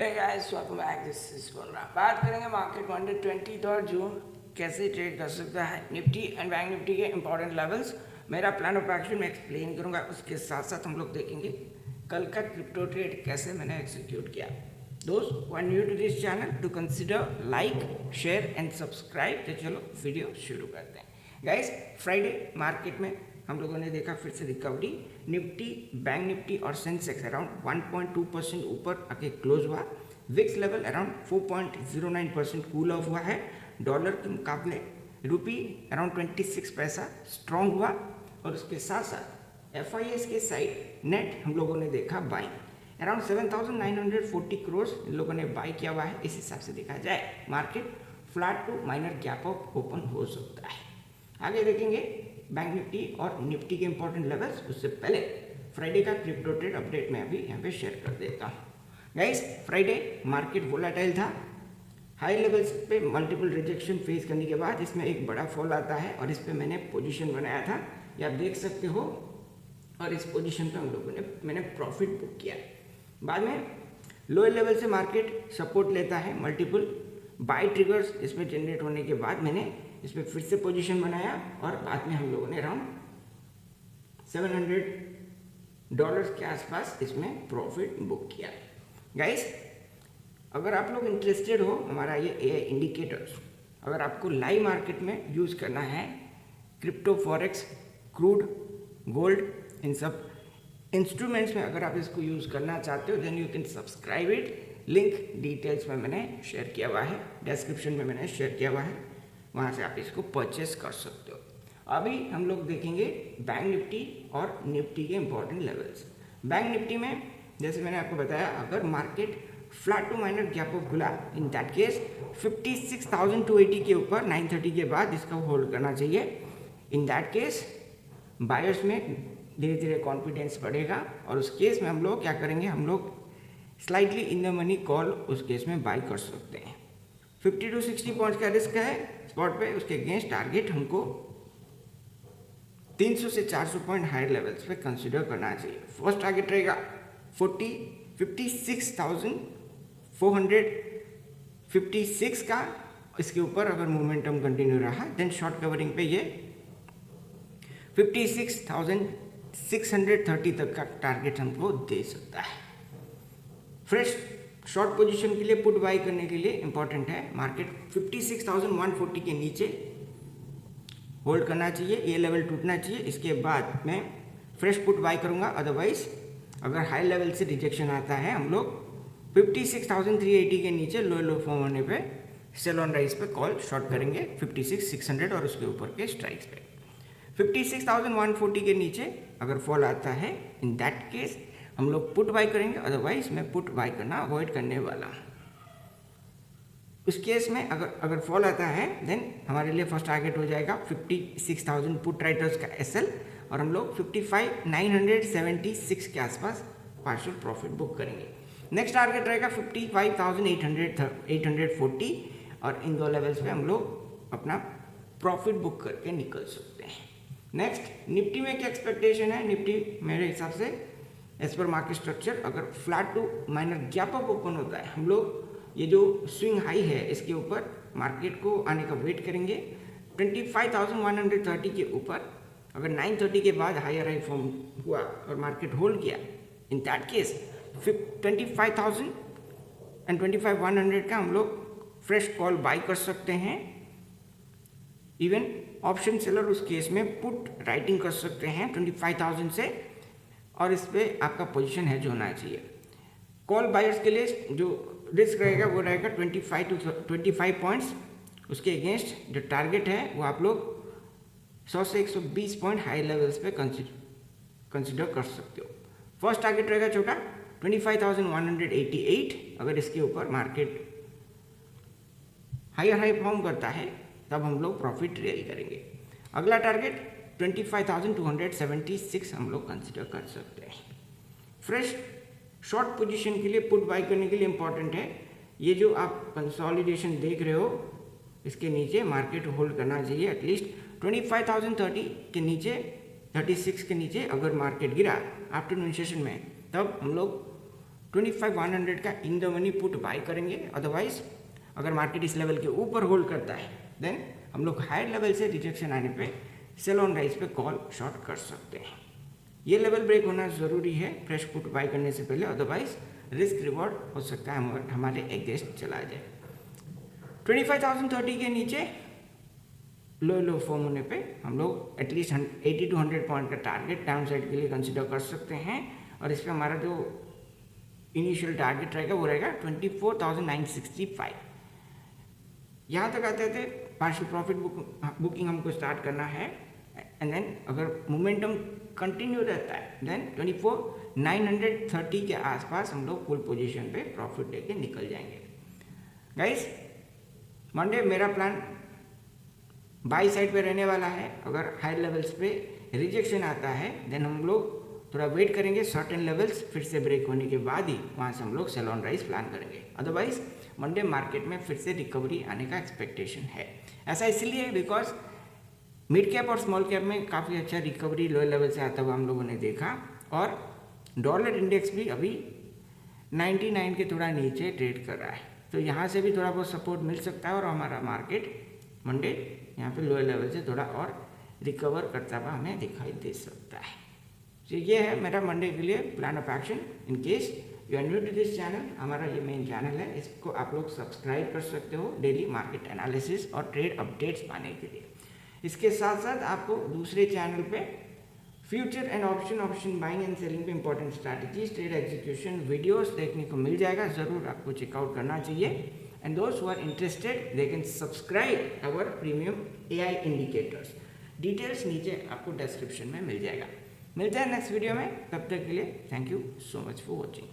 Hey guys, welcome back. This is Punra. बात करेंगे market Monday 23 जून कैसे ट्रेड कर सकता है निफ्टी एंड बैंक निफ्टी के इंपॉर्टेंट लेवल्स। मेरा प्लान ऑफ एक्शन में एक्सप्लेन करूंगा, उसके साथ साथ हम लोग देखेंगे कल का क्रिप्टो ट्रेड कैसे मैंने एग्जीक्यूट किया। दोस्त who are new to this channel to consider like share and subscribe. तो चलो वीडियो शुरू करते हैं। गाइस, फ्राइडे मार्केट में हम लोगों ने देखा फिर से रिकवरी। निफ्टी, बैंक निफ्टी और सेंसेक्स अराउंड 1.2% ऊपर आके क्लोज हुआ। VIX level around 4.09% cool off हुआ है। डॉलर के मुकाबले रुपी अराउंड 26 पैसा स्ट्रॉन्ग हुआ। और उसके साथ साथ FIS के साइड नेट हम लोगों ने देखा बाइंग अराउंड 7,940 करोड़ इन लोगों ने बाई किया हुआ है। इस हिसाब से देखा जाए market flat to minor gap up open हो सकता है। आगे देखेंगे बैंक निफ्टी और निफ्टी के इंपॉर्टेंट लेवल्स। उससे पहले फ्राइडे का क्रिप्टो ट्रेड अपडेट मैं अभी यहाँ पे शेयर कर देता हूँ। गाइस, फ्राइडे मार्केट वोलेटाइल था। हाई लेवल्स पे मल्टीपल रिजेक्शन फेस करने के बाद इसमें एक बड़ा फॉल आता है और इस पे मैंने पोजीशन बनाया था, ये आप देख सकते हो। और इस पोजीशन पे हम लोगों ने मैंने प्रॉफिट बुक किया। बाद में लोअर लेवल से मार्केट सपोर्ट लेता है। मल्टीपल बाय ट्रिगर्स इसमें जनरेट होने के बाद मैंने इस पर फिर से पोजीशन बनाया और बाद में हम लोगों ने अराउंड $700 के आसपास इसमें प्रॉफिट बुक किया। गाइस, अगर आप लोग इंटरेस्टेड हो हमारा ये AI इंडिकेटर्स, अगर आपको लाइव मार्केट में यूज़ करना है क्रिप्टो, फॉरेक्स, क्रूड, गोल्ड, इन सब इंस्ट्रूमेंट्स में अगर आप इसको यूज़ करना चाहते हो then you can subscribe it. Link details में मैंने शेयर किया हुआ है, डिस्क्रिप्शन में मैंने शेयर किया हुआ है, वहाँ से आप इसको परचेस कर सकते हो। अभी हम लोग देखेंगे बैंक निफ्टी और निफ्टी के इंपॉर्टेंट लेवल्स। बैंक निफ्टी में जैसे मैंने आपको बताया, अगर market flat to minor gap up खुला इन दैट केस 56,280 के ऊपर 9:30 के बाद इसका होल्ड करना चाहिए। इन दैट केस बायर्स में धीरे धीरे कॉन्फिडेंस बढ़ेगा और उस केस में हम लोग क्या करेंगे, हम लोग slightly in the money call उस केस में बाई कर सकते हैं। 50 to 60 पॉइंट्स का रिस्क है स्पॉट पे। उसके अगेंस्ट टारगेट हमको 300 से 400 पॉइंट हायर लेवल्स पे कंसिडर करना चाहिए। फर्स्ट टारगेट रहेगा 56,456 का। इसके ऊपर अगर मोमेंटम कंटिन्यू रहा देन शॉर्ट कवरिंग पे ये 56,630 तक का टारगेट हमको दे सकता है। फ्रेश शॉर्ट पोजीशन के लिए पुट बाई करने के लिए इंपॉर्टेंट है मार्केट 56,140 के नीचे होल्ड करना चाहिए, ये लेवल टूटना चाहिए। इसके बाद मैं फ्रेश पुट बाई करूंगा। अदरवाइज अगर हाई लेवल से रिजेक्शन आता है हम लोग 56,380 के नीचे लो फॉर्म होने पे सेल ऑन राइज पे कॉल शॉर्ट करेंगे 56,600 और उसके ऊपर के स्ट्राइक्स पे। 56,140 के नीचे अगर फॉल आता है इन दैट केस हम लोग पुट बाई करेंगे। अदरवाइज मैं पुट बाई करना अवॉइड करने वाला। उस केस में अगर फॉल आता है देन हमारे लिए फर्स्ट टारगेट हो जाएगा 56,000 पुट राइटर्स का SL और हम लोग 55,976 के आसपास पार्शियल प्रॉफिट बुक करेंगे। नेक्स्ट टारगेट रहेगा 55,840 और इन दो लेवल्स पे हम लोग अपना प्रॉफिट बुक करके निकल सकते हैं। नेक्स्ट निफ्टी में क्या एक्सपेक्टेशन है? निफ्टी मेरे हिसाब से एज पर मार्केट स्ट्रक्चर अगर flat to minor gap up open होता है हम लोग ये जो स्विंग हाई है इसके ऊपर मार्केट को आने का वेट करेंगे 25,130 के ऊपर। अगर 9:30 के बाद हायर हाई फॉर्म हुआ और मार्केट होल्ड किया इन दैट केस 25,000 एंड 25,100 का हम लोग फ्रेश कॉल बाई कर सकते हैं। इवन ऑप्शन सेलर उस केस में पुट राइटिंग कर सकते हैं 25,000 से और इस पे आपका पोजीशन हेज होना चाहिए। कॉल बायर्स के लिए जो रिस्क रहेगा वो रहेगा 25 पॉइंट्स। उसके अगेंस्ट जो टारगेट है वो आप लोग 100 से 120 पॉइंट हाई लेवल्स पे कंसिडर कर सकते हो। फर्स्ट टारगेट रहेगा छोटा 25,188। अगर इसके ऊपर मार्केट हायर हाई फॉर्म करता है तब हम लोग प्रॉफिट रियल करेंगे। अगला टारगेट 25,276 हम लोग कंसिडर कर सकते हैं। फ्रेश शॉर्ट पोजीशन के लिए पुट बाई करने के लिए इंपॉर्टेंट है ये जो आप कंसोलिडेशन देख रहे हो इसके नीचे मार्केट होल्ड करना चाहिए एटलीस्ट 25,030 के नीचे, 36 के नीचे। अगर मार्केट गिरा आफ्टरनून सेशन में तब हम लोग 25,100 का in the money put buy करेंगे। अदरवाइज अगर मार्केट इस लेवल के ऊपर होल्ड करता है देन हम लोग हायर लेवल से रिजेक्शन आने पे सेल ऑन राइज पे कॉल शॉर्ट कर सकते हैं। ये लेवल ब्रेक होना ज़रूरी है फ्रेश पुट बाय करने से पहले, अदरवाइज रिस्क रिवॉर्ड हो सकता है हमारे एग्जेस्ट चला जाए। 25,030 के नीचे लो फॉर्म होने पे हम लोग एटलीस्ट 80 to 100 पॉइंट का टारगेट डाउन साइड के लिए कंसिडर कर सकते हैं। और इस पर हमारा जो इनिशियल टारगेट रहेगा वो रहेगा 24,965। यहाँ तक आते थे पार्शियल प्रॉफिट बुकिंग हमको स्टार्ट करना है। एंड देन अगर मोमेंटम कंटिन्यू रहता है देन 24,930 के आसपास हम लोग फुल पोजीशन पे प्रॉफिट लेके निकल जाएंगे। गाइस मंडे मेरा प्लान बाई साइड पे रहने वाला है। अगर हाई लेवल्स पे रिजेक्शन आता है देन हम लोग थोड़ा वेट करेंगे, सर्टेन लेवल्स फिर से ब्रेक होने के बाद ही वहाँ से हम लोग सेल ऑन राइज प्लान करेंगे। अदरवाइज मंडे मार्केट में फिर से रिकवरी आने का एक्सपेक्टेशन है। ऐसा इसलिए बिकॉज मिड कैप और स्मॉल कैप में काफ़ी अच्छा रिकवरी लो लेवल से आता हुआ हम लोगों ने देखा, और डॉलर इंडेक्स भी अभी 99 के थोड़ा नीचे ट्रेड कर रहा है। तो यहाँ से भी थोड़ा बहुत सपोर्ट मिल सकता है और हमारा मार्केट मंडे यहाँ पे लोअर लेवल से थोड़ा और रिकवर करता हुआ हमें दिखाई दे सकता है। तो ये है मेरा मंडे के लिए plan of action. In case you are new to this channel, हमारा ये मेन चैनल है, इसको आप लोग सब्सक्राइब कर सकते हो डेली मार्केट एनालिसिस और ट्रेड अपडेट्स पाने के लिए। इसके साथ साथ आपको दूसरे चैनल पे future and option buying and selling पे important strategies, trade execution videos देखने को मिल जाएगा, ज़रूर आपको चेकआउट करना चाहिए। And those who are interested, they can subscribe our premium AI indicators. Details नीचे आपको डिस्क्रिप्शन में मिल जाएगा। मिलते हैं नेक्स्ट वीडियो में, तब तक के लिए thank you so much for watching.